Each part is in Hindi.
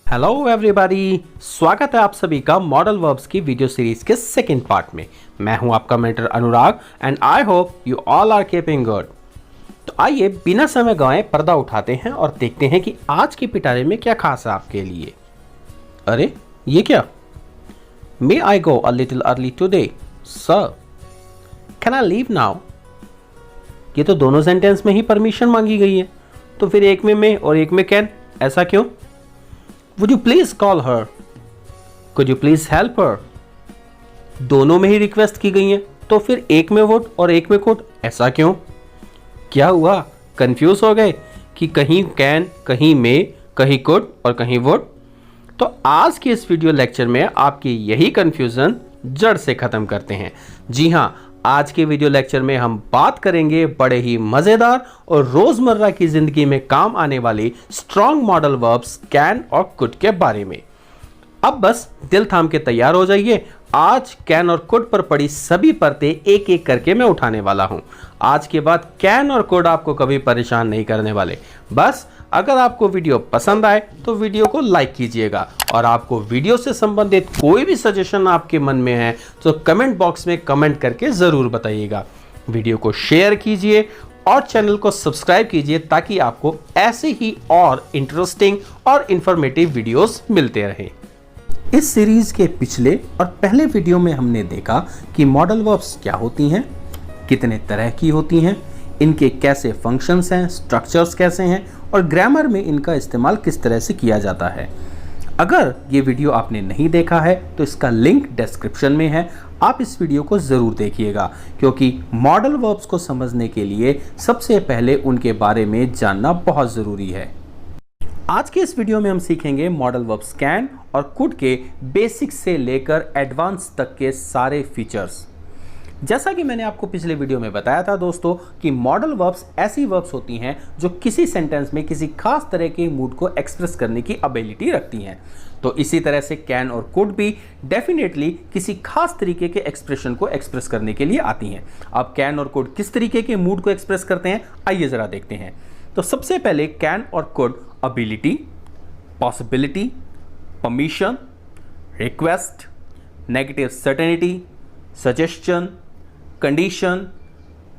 हेलो एवरीबॉडी, स्वागत है आप सभी का मॉडल वर्ब्स की वीडियो सीरीज के सेकंड पार्ट में। मैं हूं आपका mentor Anurag and I hope you all are keeping good. तो आइए बिना समय गंवाए पर्दा उठाते हैं और देखते हैं कि आज की पिटारे में क्या खास है आपके लिए। अरे ये क्या? May I go a little early today sir, can I leave now? ये तो दोनों सेंटेंस में ही परमिशन मांगी गई है, तो फिर एक में मे और एक में कैन, ऐसा क्यों? Would you please call her? Could you please help her? दोनों में ही रिक्वेस्ट की गई है, तो फिर एक में वुड और एक में कुड, ऐसा क्यों? क्या हुआ, कंफ्यूज हो गए कि कहीं कैन, कहीं मे, कहीं कुड और कहीं वुड? तो आज के इस वीडियो लेक्चर में आपकी यही कंफ्यूजन जड़ से खत्म करते हैं। जी हाँ, आज के वीडियो लेक्चर में हम बात करेंगे बड़े ही मजेदार और रोजमर्रा की जिंदगी में काम आने वाली स्ट्रॉन्ग मॉडल वर्ब्स कैन और कुड के बारे में। अब बस दिल थाम के तैयार हो जाइए। आज कैन और कुड पर पड़ी सभी परतें एक एक करके मैं उठाने वाला हूं। आज के बाद कैन और कुड आपको कभी परेशान नहीं करने वाले। बस अगर आपको वीडियो पसंद आए तो वीडियो को लाइक कीजिएगा, और आपको वीडियो से संबंधित कोई भी सजेशन आपके मन में है तो कमेंट बॉक्स में कमेंट करके जरूर बताइएगा। वीडियो को शेयर कीजिए और चैनल को सब्सक्राइब कीजिए ताकि आपको ऐसे ही और इंटरेस्टिंग और इंफॉर्मेटिव वीडियोस मिलते रहें। इस सीरीज के पिछले और पहले वीडियो में हमने देखा कि मॉडल वर्ब्स क्या होती हैं, कितने तरह की होती हैं, इनके कैसे फंक्शंस हैं, स्ट्रक्चर्स कैसे हैं और ग्रामर में इनका इस्तेमाल किस तरह से किया जाता है। अगर ये वीडियो आपने नहीं देखा है तो इसका लिंक डिस्क्रिप्शन में है, आप इस वीडियो को ज़रूर देखिएगा, क्योंकि मॉडल वर्ब्स को समझने के लिए सबसे पहले उनके बारे में जानना बहुत ज़रूरी है। आज के इस वीडियो में हम सीखेंगे मॉडल वर्ब्स कैन और कुड के बेसिक से लेकर एडवांस तक के सारे फीचर्स। जैसा कि मैंने आपको पिछले वीडियो में बताया था दोस्तों कि मॉडल वर्ब्स ऐसी वर्ब्स होती हैं जो किसी सेंटेंस में किसी खास तरह के मूड को एक्सप्रेस करने की एबिलिटी रखती हैं। तो इसी तरह से कैन और कुड भी डेफिनेटली किसी खास तरीके के एक्सप्रेशन को एक्सप्रेस करने के लिए आती हैं। अब कैन और कुड किस तरीके के मूड को एक्सप्रेस करते हैं, आइए जरा देखते हैं। तो सबसे पहले कैन और could ability, possibility, permission, request, negative certainty, suggestion, condition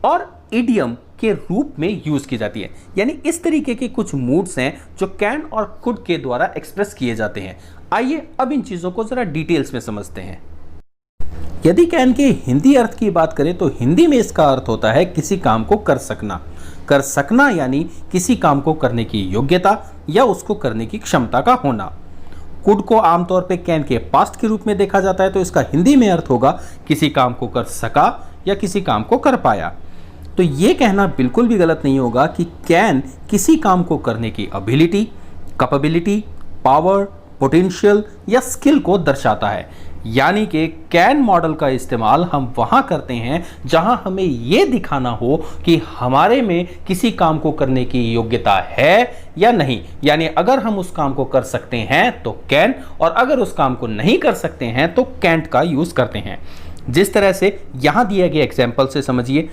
और इडियम के रूप में यूज की जाती है। यानी इस तरीके के कुछ मूड्स हैं जो कैन और कुड के द्वारा एक्सप्रेस किए जाते हैं। आइए अब इन चीजों को जरा डिटेल्स में समझते हैं। यदि कैन के हिंदी अर्थ की बात करें तो हिंदी में इसका अर्थ होता है किसी काम को कर सकना। कर सकना यानी किसी काम को करने की योग्यता या उसको करने की क्षमता का होना। कुड को आमतौर पे कैन के पास्ट के रूप में देखा जाता है, तो इसका हिंदी में अर्थ होगा किसी काम को कर सका या किसी काम को कर पाया। तो ये कहना बिल्कुल भी गलत नहीं होगा कि कैन किसी काम को करने की एबिलिटी, कैपेबिलिटी, पावर, पोटेंशियल या स्किल को दर्शाता है। यानी कि कैन मॉडल का इस्तेमाल हम वहां करते हैं जहां हमें यह दिखाना हो कि हमारे में किसी काम को करने की योग्यता है या नहीं। यानी अगर हम उस काम को कर सकते हैं तो कैन, और अगर उस काम को नहीं कर सकते हैं तो कैंट का यूज करते हैं। जिस तरह से यहां दिए गए एग्जाम्पल से समझिए,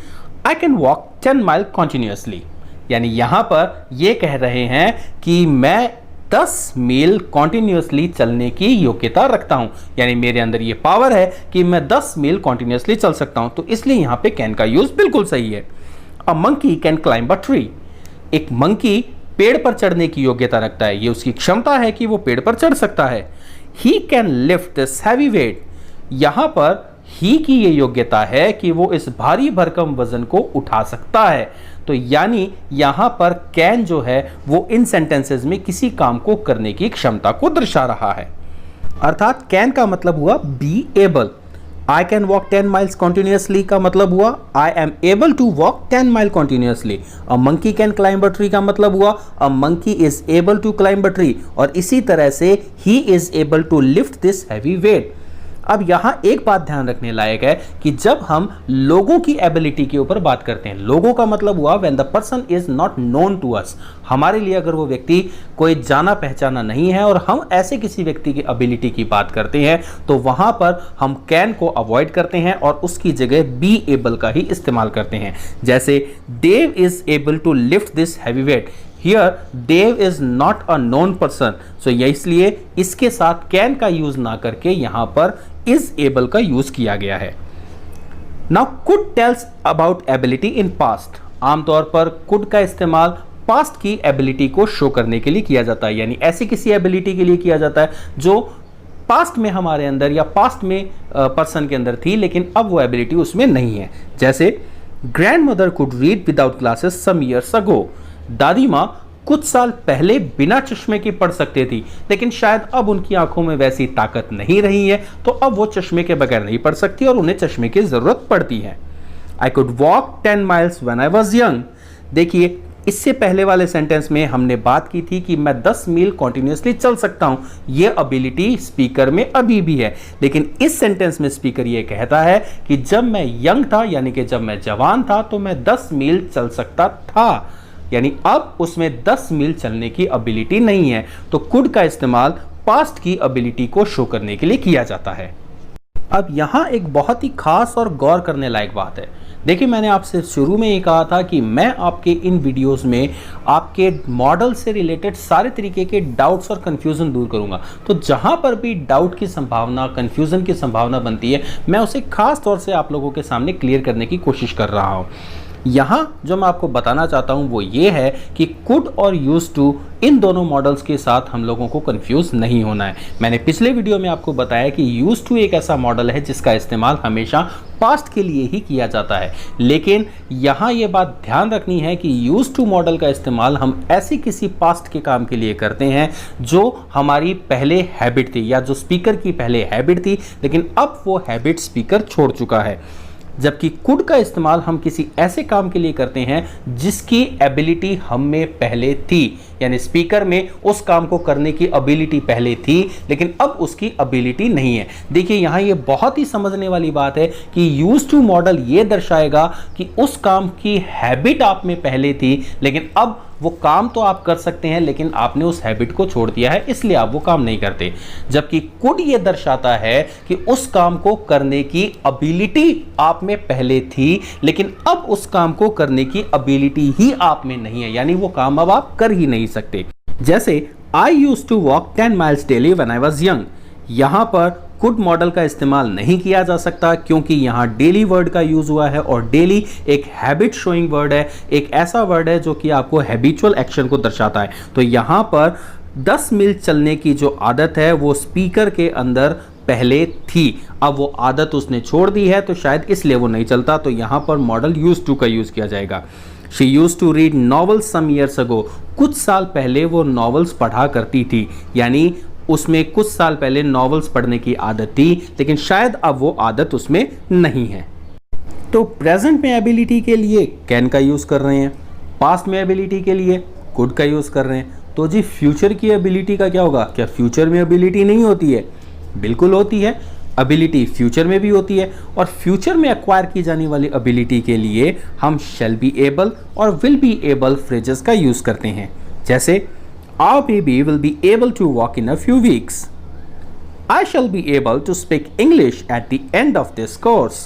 आई कैन वॉक 10 माइल कॉन्टिन्यूसली। यानी यहां पर यह कह रहे हैं कि मैं 10 मील कॉन्टिन्यूसली चलने की योग्यता रखता हूं। यानी मेरे अंदर ये पावर है कि मैं 10 मील कॉन्टिन्यूसली चल सकता हूं। तो इसलिए यहां पे कैन का यूज बिल्कुल सही है। अ monkey can climb a tree. एक मंकी पेड़ पर चढ़ने की योग्यता रखता है, ये उसकी क्षमता है कि वो पेड़ पर चढ़ सकता है। He can lift this heavy wait. यहां पर ही की ये योग्यता है कि वो इस भारी भरकम वजन को उठा सकता है। तो यानी यहां पर कैन जो है वो इन सेंटेंसेस में किसी काम को करने की क्षमता को दर्शा रहा है। अर्थात कैन का मतलब हुआ be able. I can walk 10 miles continuously का मतलब हुआ I am able to walk 10 mile continuously. A monkey can climb a tree का मतलब हुआ a monkey is able to climb a tree. और इसी तरह से ही is able to lift this heavy weight. अब यहाँ एक बात ध्यान रखने लायक है कि जब हम लोगों की एबिलिटी के ऊपर बात करते हैं, लोगों का मतलब हुआ when the person is not known to us. हमारे लिए अगर वो व्यक्ति कोई जाना पहचाना नहीं है और हम ऐसे किसी व्यक्ति की एबिलिटी की बात करते हैं तो वहां पर हम कैन को अवॉइड करते हैं और उसकी जगह बी एबल का ही इस्तेमाल करते हैं। जैसे Dev is able to lift this heavy weight, here Dev is not a known person, so ये इसलिए इसके साथ कैन का यूज ना करके यहां पर इज एबल का यूज किया गया है। Now could tells about ability in past. आमतौर पर कुड का इस्तेमाल पास्ट की एबिलिटी को शो करने के लिए किया जाता है, यानी ऐसी किसी एबिलिटी के लिए किया जाता है जो पास्ट में हमारे अंदर या पास्ट में पर्सन के अंदर थी लेकिन अब वो एबिलिटी उसमें नहीं है। जैसे grandmother could read without glasses some years ago. दादी माँ कुछ साल पहले बिना चश्मे के पढ़ सकते थी लेकिन शायद अब उनकी आंखों में वैसी ताकत नहीं रही है तो अब वो चश्मे के बगैर नहीं पढ़ सकती और उन्हें चश्मे की जरूरत पड़ती है। I could walk 10 miles when I was young। देखिए इससे पहले वाले सेंटेंस में हमने बात की थी कि मैं 10 मील कॉन्टिन्यूसली चल सकता हूं। यह एबिलिटी स्पीकर में अभी भी है, लेकिन इस सेंटेंस में स्पीकर यह कहता है कि जब मैं यंग था यानी कि जब मैं जवान था तो मैं 10 मील चल सकता था, यानी अब उसमें 10 मील चलने की एबिलिटी नहीं है। तो कुड का इस्तेमाल पास्ट की एबिलिटी को शो करने के लिए किया जाता है। अब यहां एक बहुत ही खास और गौर करने लायक बात है। देखिए मैंने आपसे शुरू में ये कहा था कि मैं आपके इन वीडियोस में आपके मॉडल से रिलेटेड सारे तरीके के डाउट्स और कन्फ्यूज़न दूर करूंगा। तो जहां पर भी डाउट की संभावना, कन्फ्यूज़न की संभावना बनती है, मैं उसे खास तौर से आप लोगों के सामने क्लियर करने की कोशिश कर रहा हूं। यहाँ जो मैं आपको बताना चाहता हूँ वो ये है कि कुड और यूज टू इन दोनों मॉडल्स के साथ हम लोगों को कंफ्यूज नहीं होना है। मैंने पिछले वीडियो में आपको बताया कि यूज टू एक ऐसा मॉडल है जिसका इस्तेमाल हमेशा पास्ट के लिए ही किया जाता है, लेकिन यहाँ ये बात ध्यान रखनी है कि यूज टू मॉडल का इस्तेमाल हम ऐसी किसी पास्ट के काम के लिए करते हैं जो हमारी पहले हैबिट थी या जो स्पीकर की पहले हैबिट थी, लेकिन अब वो हैबिट स्पीकर छोड़ चुका है। जबकि कुड का इस्तेमाल हम किसी ऐसे काम के लिए करते हैं जिसकी एबिलिटी हम में पहले थी, यानी स्पीकर में उस काम को करने की एबिलिटी पहले थी लेकिन अब उसकी एबिलिटी नहीं है। देखिए यहाँ ये बहुत ही समझने वाली बात है कि यूज टू मॉडल ये दर्शाएगा कि उस काम की हैबिट आप में पहले थी लेकिन अब वो काम तो आप कर सकते हैं लेकिन आपने उस हैबिट को छोड़ दिया है इसलिए आप वो काम नहीं करते। जबकि कुड ये दर्शाता है कि उस काम को करने की एबिलिटी आप में पहले थी लेकिन अब उस काम को करने की एबिलिटी ही आप में नहीं है, यानी वो काम अब आप कर ही नहीं सकते। जैसे I used to walk 10 miles daily when I was young. यहां पर कुड मॉडल का इस्तेमाल नहीं किया जा सकता क्योंकि यहाँ डेली वर्ड का यूज हुआ है और डेली एक हैबिट शोइंग वर्ड है, एक ऐसा वर्ड है जो कि आपको हैबिचुअल एक्शन को दर्शाता है। तो यहाँ पर 10 मील चलने की जो आदत है वो स्पीकर के अंदर पहले थी, अब वो आदत उसने छोड़ दी है तो शायद इसलिए वो नहीं चलता। तो यहाँ पर मॉडल यूज टू का यूज किया जाएगा। She use to read novels some years ago. कुछ साल पहले वो नॉवेल्स पढ़ा करती थी, यानी उसमें कुछ साल पहले नॉवेल्स पढ़ने की आदत थी लेकिन शायद अब वो आदत उसमें नहीं है। तो प्रेजेंट में एबिलिटी के लिए कैन का यूज कर रहे हैं, पास्ट में एबिलिटी के लिए कुड का यूज कर रहे हैं। तो जी फ्यूचर की एबिलिटी का क्या होगा? क्या फ्यूचर में एबिलिटी नहीं होती है? बिल्कुल होती है। एबिलिटी फ्यूचर में भी होती है और फ्यूचर में एक्वायर की जाने वाली एबिलिटी के लिए हम शैल बी एबल और विल बी एबल फ्रेजेस का यूज करते हैं। जैसे Our baby will be able to walk in a few weeks. I shall be able to speak English at the end of this course.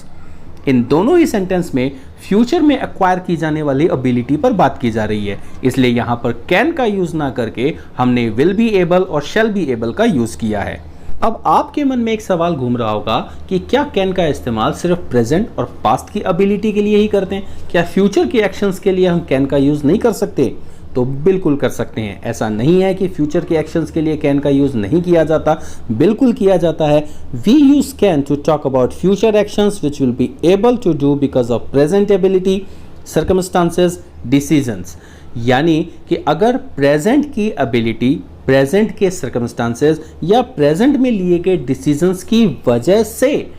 इन दोनों ही सेंटेंस में फ्यूचर में एक्वायर की जाने वाली एबिलिटी पर बात की जा रही है, इसलिए यहाँ पर कैन का यूज ना करके हमने विल बी एबल और शैल बी एबल का यूज किया है। अब आपके मन में एक सवाल घूम रहा होगा कि क्या कैन का इस्तेमाल सिर्फ प्रेजेंट और पास्ट की एबिलिटी के लिए ही करते हैं? क्या फ्यूचर के एक्शंस के लिए हम कैन का यूज नहीं कर सकते? तो बिल्कुल कर सकते हैं। ऐसा नहीं है कि फ्यूचर के एक्शंस के लिए कैन का यूज नहीं किया जाता, बिल्कुल किया जाता है। We use can to talk about future actions which will be able to do because of present ability, circumstances, decisions. यानी कि अगर प्रेजेंट की एबिलिटी, प्रेजेंट के सर्कमस्टांसेस या प्रेजेंट में लिए गए डिसीजंस की वजह से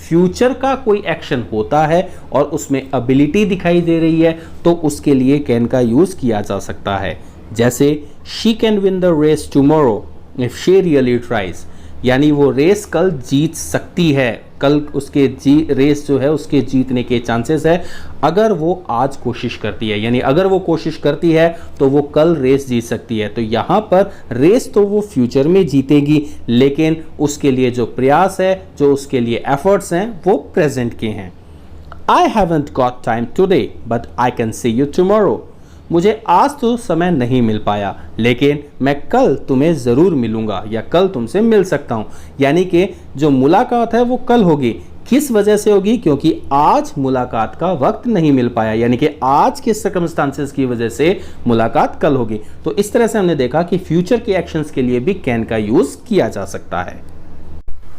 फ्यूचर का कोई एक्शन होता है और उसमें एबिलिटी दिखाई दे रही है तो उसके लिए कैन का यूज किया जा सकता है। जैसे she can win the race tomorrow if she really tries, यानी वो रेस कल जीत सकती है, कल उसके रेस जो है उसके जीतने के चांसेस है अगर वो आज कोशिश करती है, यानी अगर वो कोशिश करती है तो वो कल रेस जीत सकती है। तो यहाँ पर रेस तो वो फ्यूचर में जीतेगी लेकिन उसके लिए जो प्रयास है, जो उसके लिए एफर्ट्स हैं वो प्रेजेंट के हैं। I haven't got time today but I can C you tomorrow. मुझे आज तो समय नहीं मिल पाया, लेकिन मैं कल तुम्हें ज़रूर मिलूंगा या कल तुमसे मिल सकता हूँ। यानी कि जो मुलाकात है वो कल होगी। किस वजह से होगी? क्योंकि आज मुलाकात का वक्त नहीं मिल पाया, यानी कि आज के सर्कमस्टांसेस की वजह से मुलाकात कल होगी। तो इस तरह से हमने देखा कि फ्यूचर के एक्शंस के लिए भी कैन का यूज़ किया जा सकता है।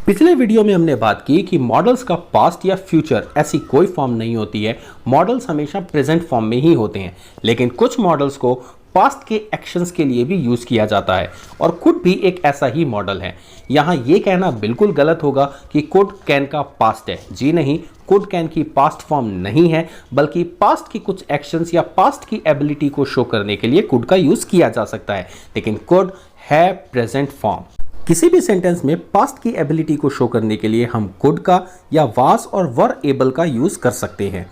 पिछले वीडियो में हमने बात की कि मॉडल्स का पास्ट या फ्यूचर ऐसी कोई फॉर्म नहीं होती है, मॉडल्स हमेशा प्रेजेंट फॉर्म में ही होते हैं। लेकिन कुछ मॉडल्स को पास्ट के एक्शंस के लिए भी यूज़ किया जाता है और कुड भी एक ऐसा ही मॉडल है। यहाँ ये कहना बिल्कुल गलत होगा कि कुड कैन का पास्ट है। जी नहीं, कुड कैन की पास्ट फॉर्म नहीं है, बल्कि पास्ट की कुछ एक्शंस या पास्ट की एबिलिटी को शो करने के लिए कुड का यूज़ किया जा सकता है। लेकिन कुड है प्रेजेंट फॉर्म। किसी भी सेंटेंस में पास्ट की एबिलिटी को शो करने के लिए हम कुड का या वाज और वर एबल का यूज कर सकते हैं।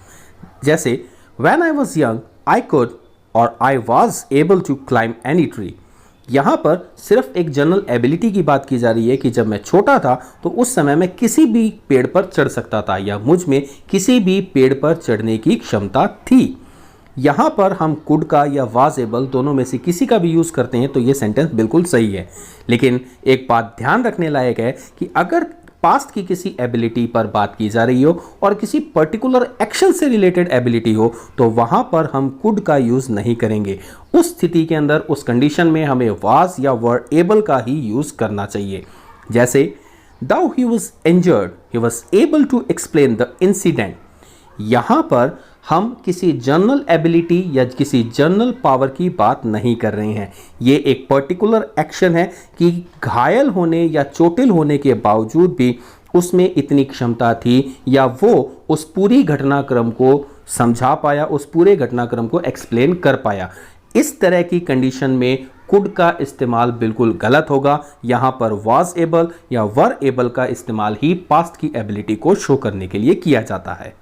जैसे when I was young I could और I was able to climb any tree. यहाँ पर सिर्फ एक जनरल एबिलिटी की बात की जा रही है कि जब मैं छोटा था तो उस समय मैं किसी भी पेड़ पर चढ़ सकता था या मुझ में किसी भी पेड़ पर चढ़ने की क्षमता थी। यहाँ पर हम कुड का या वाज एबल दोनों में से किसी का भी यूज़ करते हैं तो ये सेंटेंस बिल्कुल सही है। लेकिन एक बात ध्यान रखने लायक है कि अगर पास्ट की किसी एबिलिटी पर बात की जा रही हो और किसी पर्टिकुलर एक्शन से रिलेटेड एबिलिटी हो तो वहाँ पर हम कुड का यूज़ नहीं करेंगे। उस स्थिति के अंदर, उस कंडीशन में हमें वाज या वर एबल का ही यूज़ करना चाहिए। जैसे though he was injured he was able to explain the incident. यहाँ पर हम किसी जनरल एबिलिटी या किसी जनरल पावर की बात नहीं कर रहे हैं। ये एक पर्टिकुलर एक्शन है कि घायल होने या चोटिल होने के बावजूद भी उसमें इतनी क्षमता थी या वो उस पूरी घटनाक्रम को समझा पाया, उस पूरे घटनाक्रम को एक्सप्लेन कर पाया। इस तरह की कंडीशन में कुड का इस्तेमाल बिल्कुल गलत होगा। यहाँ पर वाज एबल या वर एबल का इस्तेमाल ही पास्ट की एबिलिटी को शो करने के लिए किया जाता है।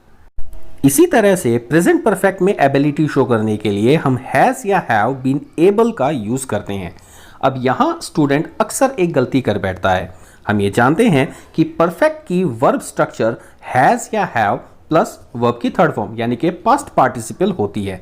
इसी तरह से प्रेजेंट परफेक्ट में एबिलिटी शो करने के लिए हम हैज़ या हैव बीन एबल का यूज़ करते हैं। अब यहाँ स्टूडेंट अक्सर एक गलती कर बैठता है। हम ये जानते हैं कि परफेक्ट की वर्ब स्ट्रक्चर हैज़ या हैव प्लस वर्ब की थर्ड फॉर्म यानी कि पास्ट पार्टिसिपल होती है।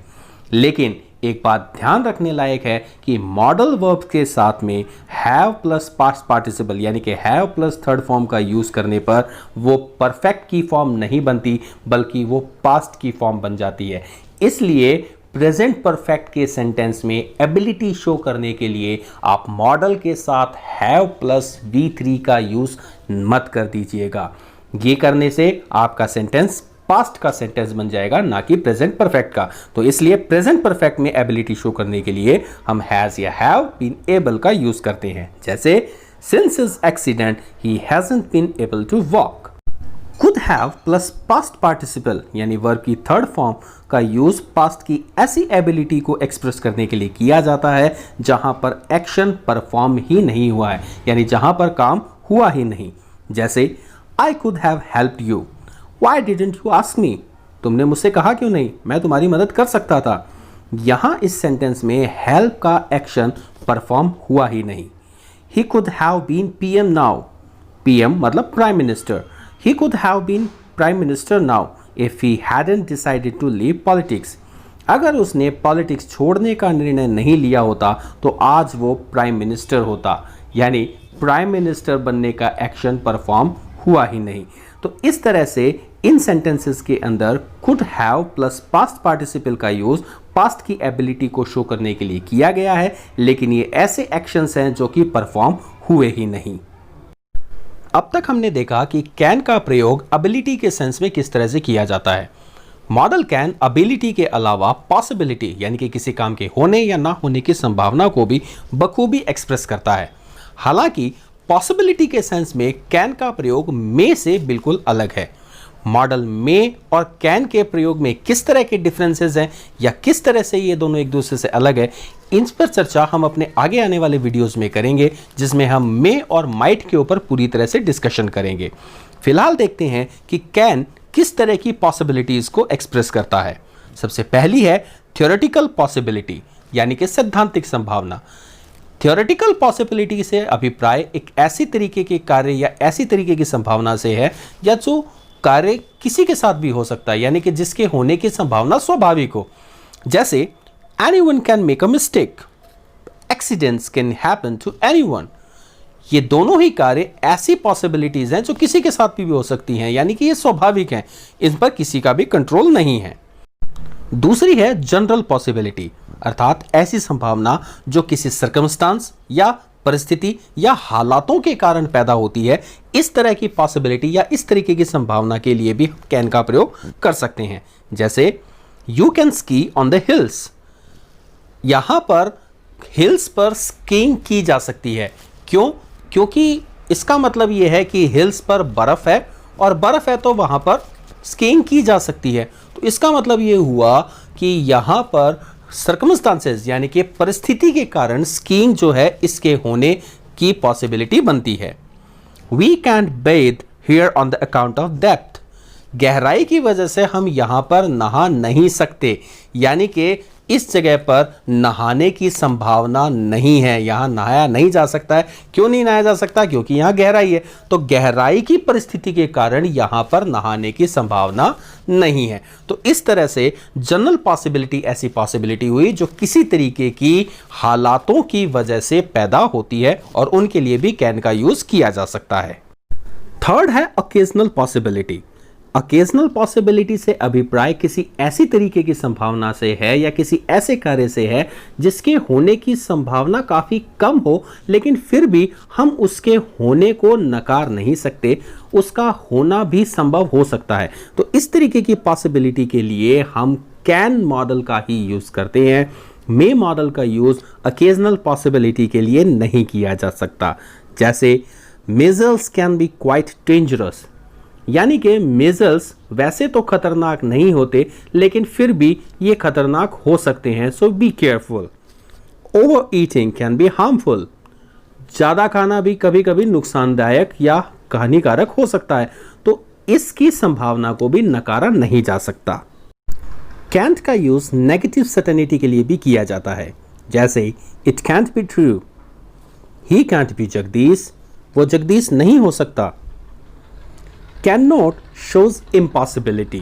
लेकिन एक बात ध्यान रखने लायक है कि मॉडल वर्ब के साथ में हैव प्लस पास्ट पार्टिसिपल यानी कि हैव प्लस थर्ड फॉर्म का यूज़ करने पर वो परफेक्ट की फॉर्म नहीं बनती, बल्कि वो पास्ट की फॉर्म बन जाती है। इसलिए प्रेजेंट परफेक्ट के सेंटेंस में एबिलिटी शो करने के लिए आप मॉडल के साथ हैव प्लस V3 का यूज़ मत कर दीजिएगा। ये करने से आपका सेंटेंस पास्ट का सेंटेंस बन जाएगा, ना कि प्रेजेंट परफेक्ट का। तो इसलिए प्रेजेंट परफेक्ट में एबिलिटी शो करने के लिए हम हैज़ या हैव बीन एबल का यूज करते हैं। जैसे since his accident he hasn't been able to walk. Could have plus past participle यानी वर्ब की थर्ड फॉर्म का यूज पास्ट की ऐसी एबिलिटी को एक्सप्रेस करने के लिए किया जाता है जहां पर एक्शन परफॉर्म ही नहीं हुआ है, यानी जहां पर काम हुआ ही नहीं। जैसे I could have helped you, Why didn't you ask me? तुमने मुझसे कहा क्यों नहीं, मैं तुम्हारी मदद कर सकता था। यहाँ इस सेंटेंस में हेल्प का एक्शन परफॉर्म हुआ ही नहीं। He could have been PM now. PM मतलब prime minister. He could have been prime minister now if he hadn't decided to leave politics. अगर उसने पॉलिटिक्स छोड़ने का निर्णय नहीं लिया होता तो आज वो प्राइम मिनिस्टर होता, यानी प्राइम मिनिस्टर बनने का एक्शन परफॉर्म हुआ ही नहीं। तो इस तरह से इन सेंटेंसेस के अंदर could have plus past participle का यूज पास्ट की एबिलिटी को शो करने के लिए किया गया है, लेकिन ये ऐसे एक्शंस हैं जो कि परफॉर्म हुए ही नहीं। अब तक हमने देखा कि कैन का प्रयोग एबिलिटी के सेंस में किस तरह से किया जाता है। मॉडल कैन एबिलिटी के अलावा पॉसिबिलिटी यानी कि किसी काम के होने या ना होने की संभावना को भी बखूबी एक्सप्रेस करता है। हालांकि पॉसिबिलिटी के सेंस में कैन का प्रयोग मे से बिल्कुल अलग है। मॉडल मे और कैन के प्रयोग में किस तरह के डिफरेंसेस हैं या किस तरह से ये दोनों एक दूसरे से अलग है, इन पर चर्चा हम अपने आगे आने वाले वीडियोस में करेंगे, जिसमें हम मे और माइट के ऊपर पूरी तरह से डिस्कशन करेंगे। फिलहाल देखते हैं कि कैन किस तरह की पॉसिबिलिटीज़ को एक्सप्रेस करता है। सबसे पहली है थ्योरेटिकल पॉसिबिलिटी यानी कि सैद्धांतिक संभावना। थ्योरेटिकल पॉसिबिलिटी से अभिप्राय एक ऐसी तरीके के कार्य या ऐसी तरीके की संभावना से है या जो कार्य किसी के साथ भी हो सकता है, यानी कि जिसके होने की संभावना स्वाभाविक हो। जैसे anyone can make a mistake, accidents can happen to anyone. ये दोनों ही कार्य ऐसी पॉसिबिलिटीज हैं जो किसी के साथ भी हो सकती हैं, यानी कि ये स्वाभाविक हैं, इन पर किसी का भी कंट्रोल नहीं है। दूसरी है जनरल पॉसिबिलिटी, अर्थात ऐसी संभावना जो किसी सर्कमस्टांस या परिस्थिति या हालातों के कारण पैदा होती है। इस तरह की पॉसिबिलिटी या इस तरीके की संभावना के लिए भी कैन का प्रयोग कर सकते हैं। जैसे you can ski on the hills, यहां पर हिल्स पर स्कीइंग की जा सकती है। क्यों? क्योंकि इसका मतलब यह है कि हिल्स पर बर्फ है और बर्फ है तो वहां पर स्कीइंग की जा सकती है। तो इसका मतलब यह हुआ कि यहां पर सर्कमस्टांसेस यानी कि परिस्थिति के कारण स्कीइंग जो है इसके होने की पॉसिबिलिटी बनती है। We can't bathe here on the account of depth, गहराई की वजह से हम यहां पर नहा नहीं सकते, यानी कि इस जगह पर नहाने की संभावना नहीं है, यहां नहाया नहीं जा सकता है। क्यों नहीं नहाया जा सकता? क्योंकि यहां गहराई है, तो गहराई की परिस्थिति के कारण यहां पर नहाने की संभावना नहीं है। तो इस तरह से जनरल पॉसिबिलिटी ऐसी पॉसिबिलिटी हुई जो किसी तरीके की हालातों की वजह से पैदा होती है और उनके लिए भी कैन का यूज किया जा सकता है। थर्ड है ओकेजनल पॉसिबिलिटी। ओकेजनल पॉसिबिलिटी से अभिप्राय किसी ऐसी तरीके की संभावना से है या किसी ऐसे कार्य से है जिसके होने की संभावना काफ़ी कम हो, लेकिन फिर भी हम उसके होने को नकार नहीं सकते, उसका होना भी संभव हो सकता है। तो इस तरीके की पॉसिबिलिटी के लिए हम कैन मॉडल का ही यूज़ करते हैं। मे मॉडल का यूज़ ओकेजनल पॉसिबिलिटी के लिए नहीं किया जा सकता। जैसे measles can be quite dangerous, यानी कि मेजल्स वैसे तो खतरनाक नहीं होते लेकिन फिर भी ये खतरनाक हो सकते हैं, so be careful. Over eating can be harmful, ज़्यादा खाना भी कभी कभी नुकसानदायक या हानिकारक हो सकता है, तो इसकी संभावना को भी नकारा नहीं जा सकता। कैंट का यूज नेगेटिव सर्टेनिटी के लिए भी किया जाता है। जैसे it cantt be true, he cantt B Jagdish, वो जगदीश नहीं हो सकता। कैन नॉट शोज इम्पॉसिबिलिटी,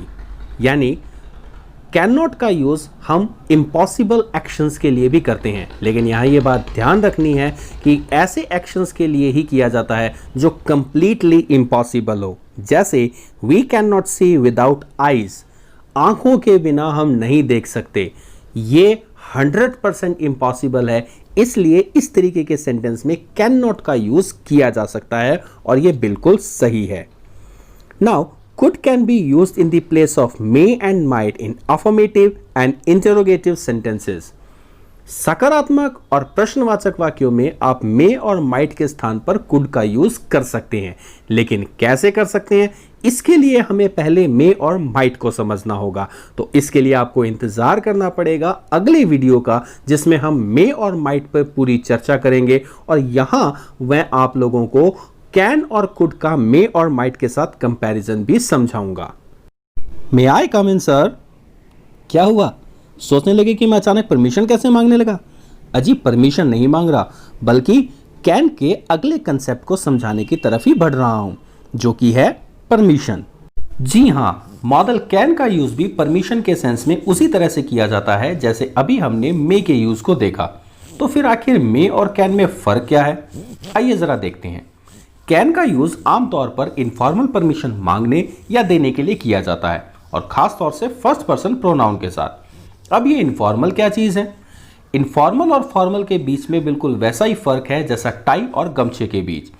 यानी कैन नॉट का यूज हम इम्पॉसिबल एक्शंस के लिए भी करते हैं, लेकिन यहाँ ये बात ध्यान रखनी है कि ऐसे एक्शंस के लिए ही किया जाता है जो कंप्लीटली इम्पॉसिबल हो। जैसे we can not see without eyes, आंखों के बिना हम नहीं देख सकते, ये 100% इम्पॉसिबल है, इसलिए इस तरीके के सेंटेंस में कैन नॉट का यूज किया जा सकता है और ये बिल्कुल सही है। Now, could can be used in the place of may and might in affirmative and interrogative sentences. सकारात्मक और प्रश्नवाचक वाक्यों में आप may और might के स्थान पर could का यूज कर सकते हैं, लेकिन कैसे कर सकते हैं इसके लिए हमें पहले may और might को समझना होगा। तो इसके लिए आपको इंतजार करना पड़ेगा अगले वीडियो का, जिसमें हम may और might पर पूरी चर्चा करेंगे और यहां मैं आप लोगों को कैन और कुड का मे और माइट के साथ कंपैरिजन भी समझाऊंगा। मे आई कम इन सर? क्या हुआ? सोचने लगे कि मैं अचानक परमिशन कैसे मांगने लगा? अजी परमिशन नहीं मांग रहा, बल्कि कैन के अगले कंसेप्ट को समझाने की तरफ ही बढ़ रहा हूं, जो कि है परमिशन। जी हां, मॉडल कैन का यूज भी परमिशन के सेंस में उसी तरह से किया जाता है जैसे अभी हमने मे के यूज को देखा। तो फिर आखिर मे और कैन में फर्क क्या है? आइए जरा देखते हैं। कैन का यूज आमतौर पर इनफॉर्मल परमिशन मांगने या देने के लिए किया जाता है और खास तौर से फर्स्ट पर्सन प्रोनाउन के साथ। अब ये इनफॉर्मल क्या चीज है? इनफॉर्मल और फॉर्मल के बीच में बिल्कुल वैसा ही फर्क है जैसा टाई और गमछे के बीच।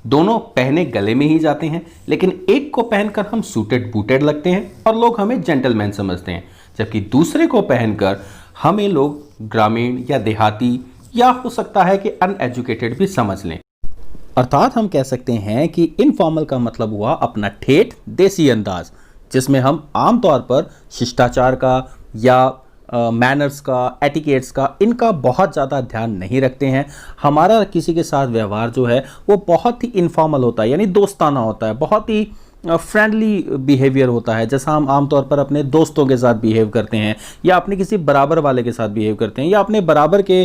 दोनों पहने गले में ही जाते हैं, लेकिन एक को पहनकर हम सूटेड बूटेड लगते हैं और लोग हमें जेंटलमैन समझते हैं, जबकि दूसरे को पहनकर हमें लोग ग्रामीण या देहाती या हो सकता है कि अनएजुकेटेड भी समझ लें। अर्थात हम कह सकते हैं कि इनफॉर्मल का मतलब हुआ अपना ठेठ देसी अंदाज, जिसमें हम आमतौर पर शिष्टाचार का या मैनर्स का, एटिकेट्स का, इनका बहुत ज़्यादा ध्यान नहीं रखते हैं। हमारा किसी के साथ व्यवहार जो है वो बहुत ही इनफॉर्मल होता है, यानी दोस्ताना होता है, बहुत ही फ्रेंडली बिहेवियर होता है, जैसा हम आमतौर पर अपने दोस्तों के साथ बिहेव करते हैं, या अपने किसी बराबर वाले के साथ बिहेव करते हैं, या अपने बराबर के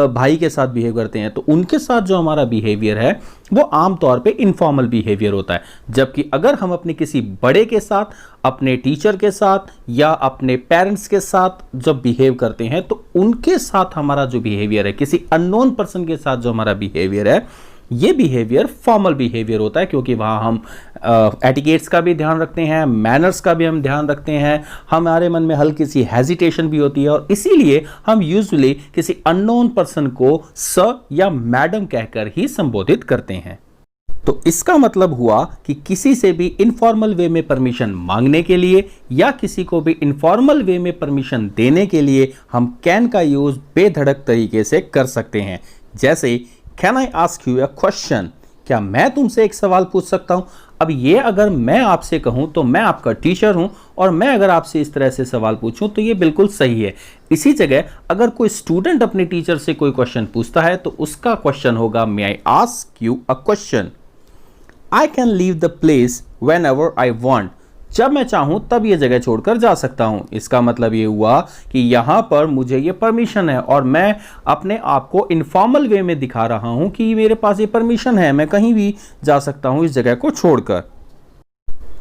भाई के साथ बिहेव करते हैं, तो उनके साथ जो हमारा बिहेवियर है वो आमतौर पे इनफॉर्मल बिहेवियर होता है। जबकि अगर हम अपने किसी बड़े के साथ, अपने टीचर के साथ या अपने पेरेंट्स के साथ जब बिहेव करते हैं तो उनके साथ हमारा जो बिहेवियर है, किसी अननोन पर्सन के साथ जो हमारा बिहेवियर है, ये बिहेवियर फॉर्मल बिहेवियर होता है, क्योंकि वहाँ हम एटिकेट्स का भी ध्यान रखते हैं, मैनर्स का भी हम ध्यान रखते हैं, हमारे मन में हल्की सी हेजिटेशन भी होती है, और इसीलिए हम यूजुअली किसी अननोन पर्सन को सर या मैडम कहकर ही संबोधित करते हैं। तो इसका मतलब हुआ कि किसी से भी इनफॉर्मल वे में परमिशन मांगने के लिए या किसी को भी इनफॉर्मल वे में परमिशन देने के लिए हम कैन का यूज बेधड़क तरीके से कर सकते हैं। जैसे can I ask you a question, क्या मैं तुमसे एक सवाल पूछ सकता हूं? अब ये अगर मैं आपसे कहूं तो मैं आपका टीचर हूं, और मैं अगर आपसे इस तरह से सवाल पूछूं तो ये बिल्कुल सही है। इसी जगह अगर कोई स्टूडेंट अपने टीचर से कोई क्वेश्चन पूछता है तो उसका क्वेश्चन होगा may I ask you a question. I can leave the place whenever I want, जब मैं चाहूं तब ये जगह छोड़कर जा सकता हूं। इसका मतलब ये हुआ कि यहां पर मुझे ये परमिशन है, और मैं अपने आप को इनफॉर्मल वे में दिखा रहा हूं कि मेरे पास ये परमिशन है, मैं कहीं भी जा सकता हूं इस जगह को छोड़कर।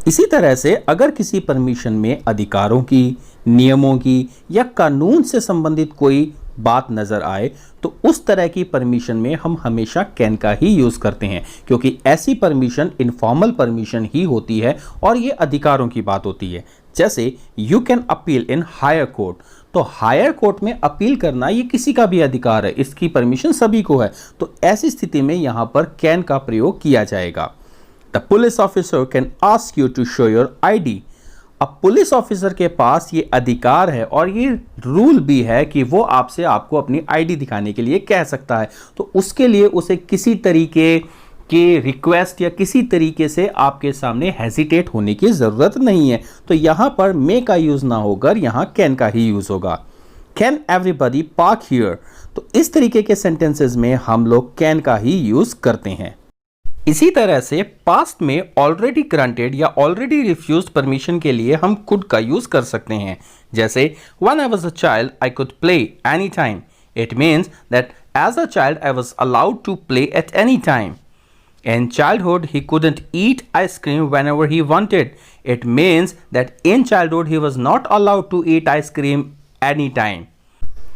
इसी तरह से अगर किसी परमिशन में अधिकारों की, नियमों की या कानून से संबंधित कोई बात नजर आए तो उस तरह की परमिशन में हम हमेशा कैन का ही यूज करते हैं, क्योंकि ऐसी परमिशन इनफॉर्मल परमिशन ही होती है और ये अधिकारों की बात होती है। जैसे you can appeal in higher court, तो हायर कोर्ट में अपील करना ये किसी का भी अधिकार है, इसकी परमिशन सभी को है, तो ऐसी स्थिति में यहां पर कैन का प्रयोग किया जाएगा। The police officer can ask you to show your ID, अब पुलिस ऑफिसर के पास ये अधिकार है और ये रूल भी है कि वो आपसे आपको अपनी ID दिखाने के लिए कह सकता है, तो उसके लिए उसे किसी तरीके के रिक्वेस्ट या किसी तरीके से आपके सामने हेजिटेट होने की जरूरत नहीं है। तो यहां पर मे का यूज ना होकर यहां कैन का ही यूज होगा। कैन एवरीबॉडी पार्क हियर, तो इस तरीके के सेंटेंसेस में हम लोग कैन का ही यूज करते हैं। इसी तरह से पास्ट में ऑलरेडी ग्रांटेड या ऑलरेडी रिफ्यूज्ड परमिशन के लिए हम कुड का यूज कर सकते हैं। जैसे when I was a child I could play any time, it means that as a child I was allowed to play at any time. In childhood, he couldn't eat ice cream whenever he wanted. It means that in childhood, he was not allowed to eat ice cream anytime.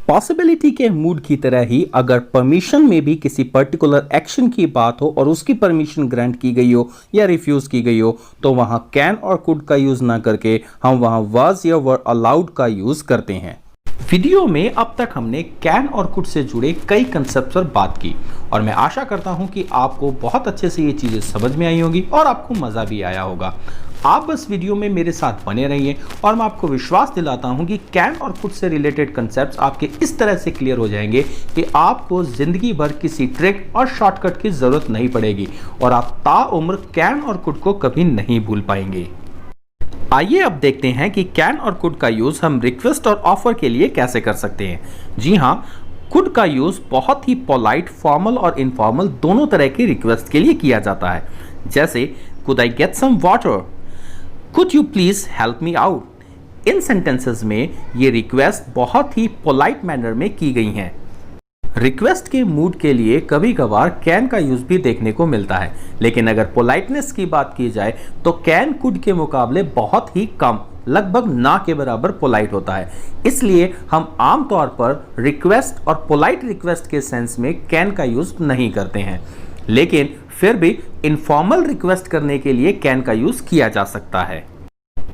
Possibility के मूड की तरह ही अगर परमिशन में भी किसी पर्टिकुलर एक्शन की बात हो और उसकी परमिशन ग्रांट की गई हो या रिफ्यूज की गई हो तो वहां कैन और कुड का यूज ना करके हम वहां वाज या वर अलाउड का यूज करते हैं। वीडियो में अब तक हमने कैन और कुड से जुड़े कई कंसेप्ट पर बात की और मैं आशा करता हूं कि आपको बहुत अच्छे से ये चीजें समझ में आई होंगी और आपको मजा भी आया होगा। आप बस वीडियो में मेरे साथ बने रहिए और मैं आपको विश्वास दिलाता हूं कि कैन और कुड से रिलेटेड कंसेप्ट्स आपके इस तरह से क्लियर हो जाएंगे कि आपको जिंदगी भर किसी ट्रिक और शॉर्टकट की जरूरत नहीं पड़ेगी और आप ताउम्र कैन और कुड को कभी नहीं भूल पाएंगे। आइए अब देखते हैं कि कैन और कुड का यूज हम रिक्वेस्ट और ऑफर के लिए कैसे कर सकते हैं। जी हाँ, कुड का यूज बहुत ही पोलाइट, फॉर्मल और इनफॉर्मल दोनों तरह की रिक्वेस्ट के लिए किया जाता है। जैसे could I get some water, could you please help me out. इन सेंटेंसेस में ये रिक्वेस्ट बहुत ही पोलाइट मैनर में की गई हैं। रिक्वेस्ट के मूड के लिए कभी कभार कैन का यूज भी देखने को मिलता है, लेकिन अगर पोलाइटनेस की बात की जाए तो कैन कुड के मुकाबले बहुत ही कम, लगभग ना के बराबर पोलाइट होता है। इसलिए हम आमतौर पर रिक्वेस्ट और पोलाइट रिक्वेस्ट के सेंस में कैन का यूज नहीं करते हैं, लेकिन फिर भी इनफॉर्मल रिक्वेस्ट करने के लिए कैन का यूज किया जा सकता है।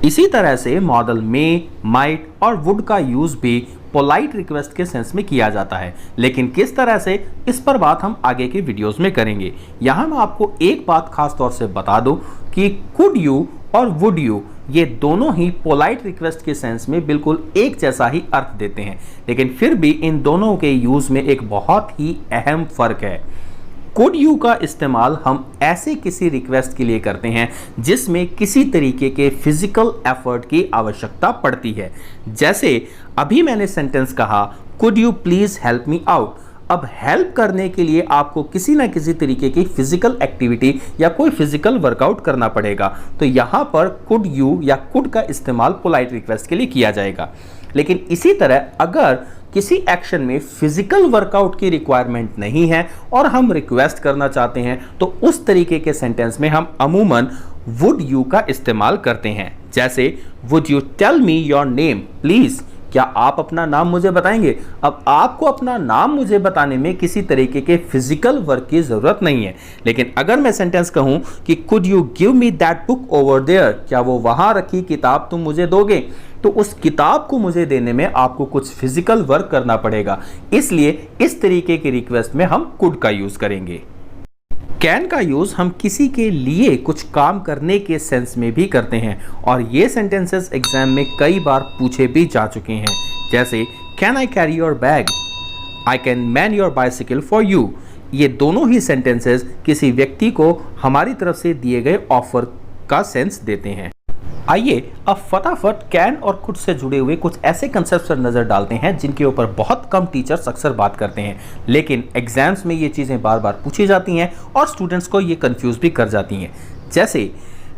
इसी तरह से मॉडल मे, माइट और वुड का यूज भी पोलाइट रिक्वेस्ट के सेंस में किया जाता है, लेकिन किस तरह से, इस पर बात हम आगे के वीडियोस में करेंगे। यहां मैं आपको एक बात खास तौर से बता दूं कि कुड यू और वुड यू ये दोनों ही पोलाइट रिक्वेस्ट के सेंस में बिल्कुल एक जैसा ही अर्थ देते हैं, लेकिन फिर भी इन दोनों के यूज में एक बहुत ही अहम फर्क है। कुड यू का इस्तेमाल हम ऐसे किसी रिक्वेस्ट के लिए करते हैं जिसमें किसी तरीके के फिजिकल एफर्ट की आवश्यकता पड़ती है। जैसे अभी मैंने सेंटेंस कहा could you please help me out. अब हेल्प करने के लिए आपको किसी ना किसी तरीके की फिजिकल एक्टिविटी या कोई फिजिकल वर्कआउट करना पड़ेगा। तो यहाँ पर कुड यू या कुड का इस्तेमाल पोलाइट रिक्वेस्ट के लिए किया जाएगा। लेकिन इसी तरह अगर किसी एक्शन में फिजिकल वर्कआउट की रिक्वायरमेंट नहीं है और हम रिक्वेस्ट करना चाहते हैं, तो उस तरीके के सेंटेंस में हम अमूमन वुड यू का इस्तेमाल करते हैं। जैसे would you tell me your name please, क्या आप अपना नाम मुझे बताएंगे। अब आपको अपना नाम मुझे बताने में किसी तरीके के फिजिकल वर्क की जरूरत नहीं है, लेकिन अगर मैं सेंटेंस कहूं कि could you give me that book over there, क्या वो वहां रखी किताब तुम मुझे दोगे, तो उस किताब को मुझे देने में आपको कुछ फिजिकल वर्क करना पड़ेगा। इसलिए इस तरीके की रिक्वेस्ट में हम कुड का यूज करेंगे। कैन का यूज हम किसी के लिए कुछ काम करने के सेंस में भी करते हैं और ये सेंटेंसेस एग्जाम में कई बार पूछे भी जा चुके हैं। जैसे can I carry your bag, I can man your bicycle for you. ये दोनों ही सेंटेंसेस किसी व्यक्ति को हमारी तरफ से दिए गए ऑफर का सेंस देते हैं। आइए अब फटाफट कैन और कुड से जुड़े हुए कुछ ऐसे कंसेप्ट पर नजर डालते हैं जिनके ऊपर बहुत कम टीचर्स अक्सर बात करते हैं, लेकिन एग्जाम्स में ये चीजें बार बार पूछी जाती हैं और स्टूडेंट्स को ये कंफ्यूज भी कर जाती हैं। जैसे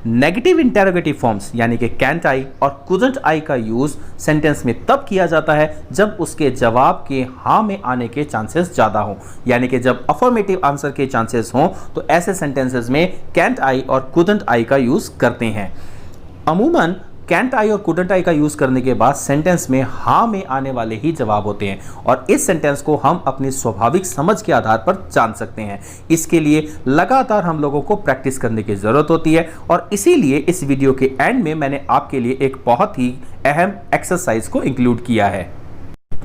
नेगेटिव इंटेरोगेटिव फॉर्म्स यानी कि कैंट आई और कुडंट आई का यूज सेंटेंस में तब किया जाता है जब उसके जवाब के हाँ में आने के चांसेस ज्यादा हों, यानी कि जब अफर्मेटिव आंसर के चांसेस हों तो ऐसे सेंटेंसेस में कैंट आई और कुडंट आई का यूज करते हैं। अमूमन कैंट आई और कुडंट आई का यूज करने के बाद सेंटेंस में हाँ में आने वाले ही जवाब होते हैं और इस सेंटेंस को हम अपनी स्वाभाविक समझ के आधार पर जान सकते हैं। इसके लिए लगातार हम लोगों को प्रैक्टिस करने की जरूरत होती है और इसीलिए इस वीडियो के एंड में मैंने आपके लिए एक बहुत ही अहम एक्सरसाइज को इंक्लूड किया है।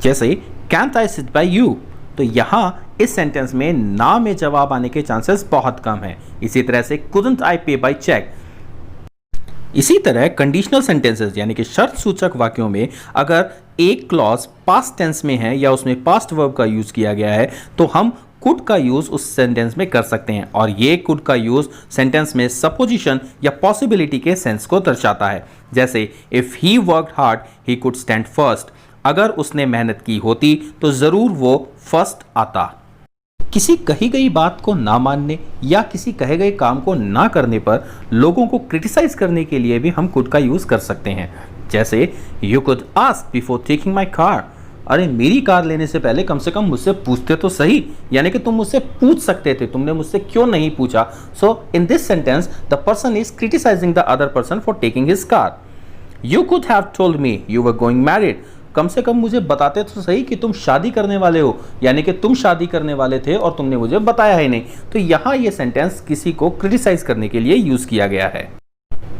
जैसे cantt I sit by you, तो यहाँ इस सेंटेंस में ना में जवाब आने के चांसेस बहुत कम है। इसी तरह से कुडंट आई पे बाय चेक। इसी तरह कंडीशनल सेंटेंसेस यानी कि शर्त सूचक वाक्यों में अगर एक क्लॉज पास्ट टेंस में है या उसमें पास्ट वर्ब का यूज किया गया है तो हम कुड का यूज उस सेंटेंस में कर सकते हैं और ये कुड का यूज सेंटेंस में सपोजिशन या पॉसिबिलिटी के सेंस को दर्शाता है। जैसे if he worked hard he could stand first, अगर उसने मेहनत की होती तो जरूर वो फर्स्ट आता। किसी कही गई बात को ना मानने या किसी कहे गए काम को ना करने पर लोगों को क्रिटिसाइज करने के लिए भी हम कुड का यूज कर सकते हैं। जैसे you could ask before taking my car, अरे मेरी कार लेने से पहले कम से कम मुझसे पूछते तो सही, यानी कि तुम मुझसे पूछ सकते थे, तुमने मुझसे क्यों नहीं पूछा। So in this sentence the person is criticising the other person for taking his car. You could have told me you were going married, कम से कम मुझे बताते तो सही कि तुम शादी करने वाले हो, यानी कि तुम शादी करने वाले थे और तुमने मुझे बताया ही नहीं। तो यहाँ ये सेंटेंस किसी को क्रिटिसाइज करने के लिए यूज किया गया है।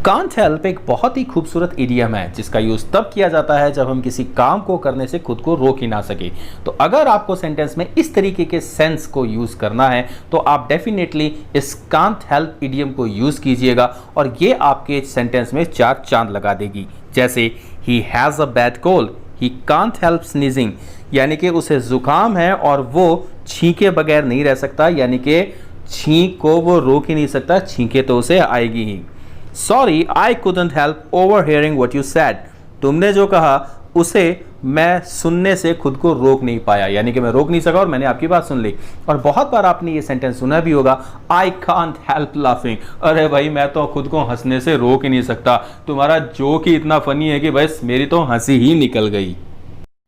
कांट हेल्प एक बहुत ही खूबसूरत इडियम है जिसका यूज तब किया जाता है जब हम किसी काम को करने से खुद को रोक ही ना सके। तो अगर आपको सेंटेंस में इस तरीके के सेंस को यूज करना है तो आप डेफिनेटली इस कांट हेल्प इडियम को यूज कीजिएगा और ये आपके सेंटेंस में 4 चांद लगा देगी। जैसे he has a bad cold, he can't help sneezing, यानी कि उसे जुकाम है और वो छींके बगैर नहीं रह सकता, यानी कि छींक को वो रोक ही नहीं सकता, छींके तो उसे आएगी ही। Sorry I couldn't help overhearing what you said, तुमने जो कहा उसे मैं सुनने से खुद को रोक नहीं पाया, यानी कि मैं रोक नहीं सका और मैंने आपकी बात सुन ली। और बहुत बार आपने ये सेंटेंस सुना भी होगा, आई कांट हेल्प लाफिंग, अरे भाई मैं तो खुद को हंसने से रोक ही नहीं सकता, तुम्हारा जोक ही इतना फनी है कि बस मेरी तो हंसी ही निकल गई।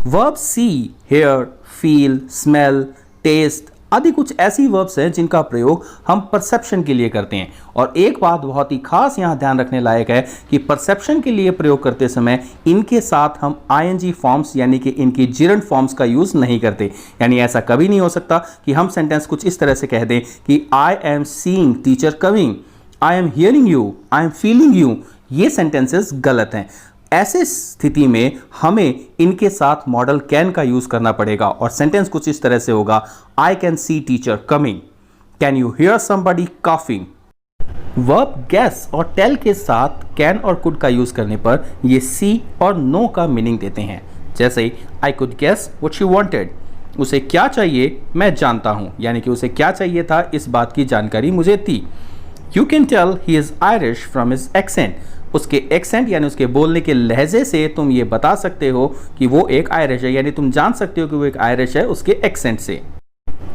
वर्ब सी, हेयर, फील, स्मेल, टेस्ट आदि कुछ ऐसी वर्ब्स हैं जिनका प्रयोग हम परसेप्शन के लिए करते हैं। और एक बात बहुत ही खास यहाँ ध्यान रखने लायक है कि परसेप्शन के लिए प्रयोग करते समय इनके साथ हम आईएनजी फॉर्म्स यानी कि इनकी जिरंड फॉर्म्स का यूज नहीं करते। यानी ऐसा कभी नहीं हो सकता कि हम सेंटेंस कुछ इस तरह से कह दें कि I am seeing teacher coming, I am hearing you, I am feeling you. ये सेंटेंसेस गलत हैं। ऐसे स्थिति में हमें इनके साथ मॉडल कैन का यूज करना पड़ेगा और सेंटेंस कुछ इस तरह से होगा, I can see teacher coming, can you hear somebody coughing. Verb guess और टेल के साथ कैन और कुड का यूज करने पर ये सी और नो का मीनिंग देते हैं। जैसे I could guess what she wanted, उसे क्या चाहिए मैं जानता हूं, यानी कि उसे क्या चाहिए था इस बात की जानकारी मुझे थी। You can tell he is Irish from his accent, उसके एक्सेंट यानी उसके बोलने के लहजे से तुम ये बता सकते हो कि वो एक आयरिश है, यानी तुम जान सकते हो कि वो एक आयरिश है उसके एक्सेंट से।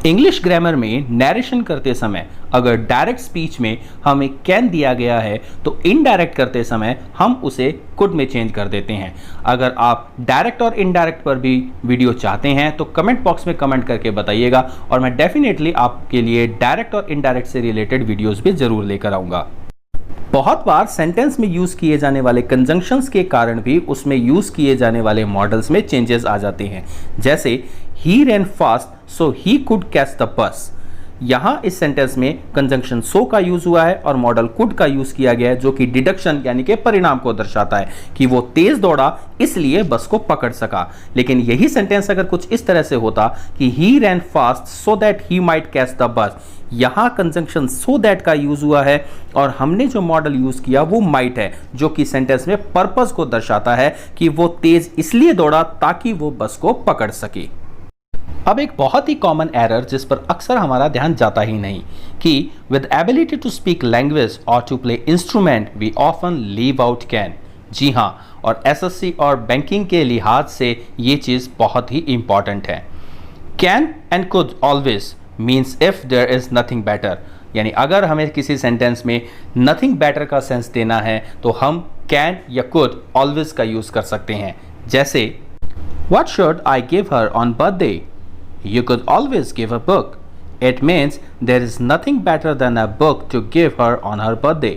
इंग्लिश ग्रामर में नैरेशन करते समय अगर डायरेक्ट स्पीच में हमें कैन दिया गया है तो इनडायरेक्ट करते समय हम उसे कुड में चेंज कर देते हैं। अगर आप डायरेक्ट और इनडायरेक्ट पर भी वीडियो चाहते हैं तो कमेंट बॉक्स में कमेंट करके बताइएगा और मैं डेफिनेटली आपके लिए डायरेक्ट और इनडायरेक्ट से रिलेटेड वीडियोस भी जरूर लेकर आऊँगा। बहुत बार सेंटेंस में यूज किए जाने वाले कंजंक्शंस के कारण भी उसमें यूज किए जाने वाले मॉडल्स में चेंजेस आ जाते हैं। जैसे he ran fast so he could catch the bus. यहां इस सेंटेंस में कंजंक्शन सो का यूज हुआ है और मॉडल कुड का यूज किया गया है, जो कि डिडक्शन यानी कि परिणाम को दर्शाता है कि वो तेज दौड़ा इसलिए बस को पकड़ सका। लेकिन यही सेंटेंस अगर कुछ इस तरह से होता कि he ran fast so that he might catch the bus, यहां कंजंक्शन सो दैट का यूज हुआ है और हमने जो मॉडल यूज किया वो माइट है, जो कि सेंटेंस में पर्पस को दर्शाता है कि वो तेज इसलिए दौड़ा ताकि वो बस को पकड़ सके। अब एक बहुत ही कॉमन एरर जिस पर अक्सर हमारा ध्यान जाता ही नहीं कि with ability to speak language और to play instrument we often leave out can. जी हाँ, और एसएससी और बैंकिंग के लिहाज से ये चीज़ बहुत ही इंपॉर्टेंट है। Can and could always means if there is nothing better, यानी अगर हमें किसी सेंटेंस में नथिंग बेटर का सेंस देना है तो हम कैन या कुड ऑलवेज का यूज कर सकते हैं। जैसे what should I give her on birthday? You could always give a book. It means there is nothing better than a book to give her on her birthday.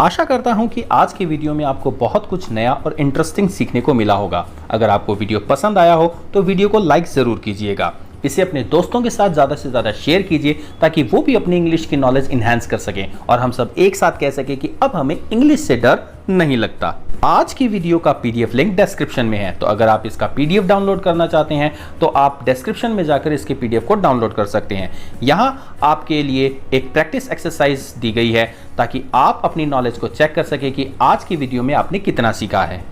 आशा करता हूं कि आज की वीडियो में आपको बहुत कुछ नया और इंटरेस्टिंग सीखने को मिला होगा। अगर आपको वीडियो पसंद आया हो तो वीडियो को लाइक ज़रूर कीजिएगा। इसे अपने दोस्तों के साथ ज़्यादा से ज़्यादा शेयर कीजिए ताकि वो भी अपनी इंग्लिश की नॉलेज इन्हांस कर सकें और हम सब एक साथ कह सकें कि अब हमें इंग्लिश से डर नहीं लगता। आज की वीडियो का पीडीएफ लिंक डिस्क्रिप्शन में है, तो अगर आप इसका पीडीएफ डाउनलोड करना चाहते हैं तो आप डिस्क्रिप्शन में जाकर इसके पीडीएफ को डाउनलोड कर सकते हैं। यहाँ आपके लिए एक प्रैक्टिस एक्सरसाइज दी गई है ताकि आप अपनी नॉलेज को चेक कर सकें कि आज की वीडियो में आपने कितना सीखा है।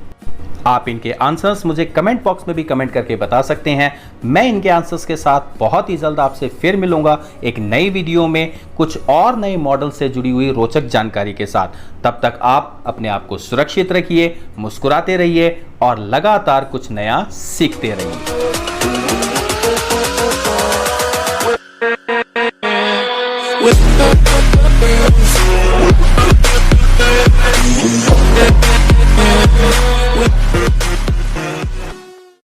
आप इनके आंसर्स मुझे कमेंट बॉक्स में भी कमेंट करके बता सकते हैं। मैं इनके आंसर्स के साथ बहुत ही जल्द आपसे फिर मिलूंगा एक नई वीडियो में कुछ और नए मॉडल से जुड़ी हुई रोचक जानकारी के साथ। तब तक आप अपने आप को सुरक्षित रखिए, मुस्कुराते रहिए और लगातार कुछ नया सीखते रहिए।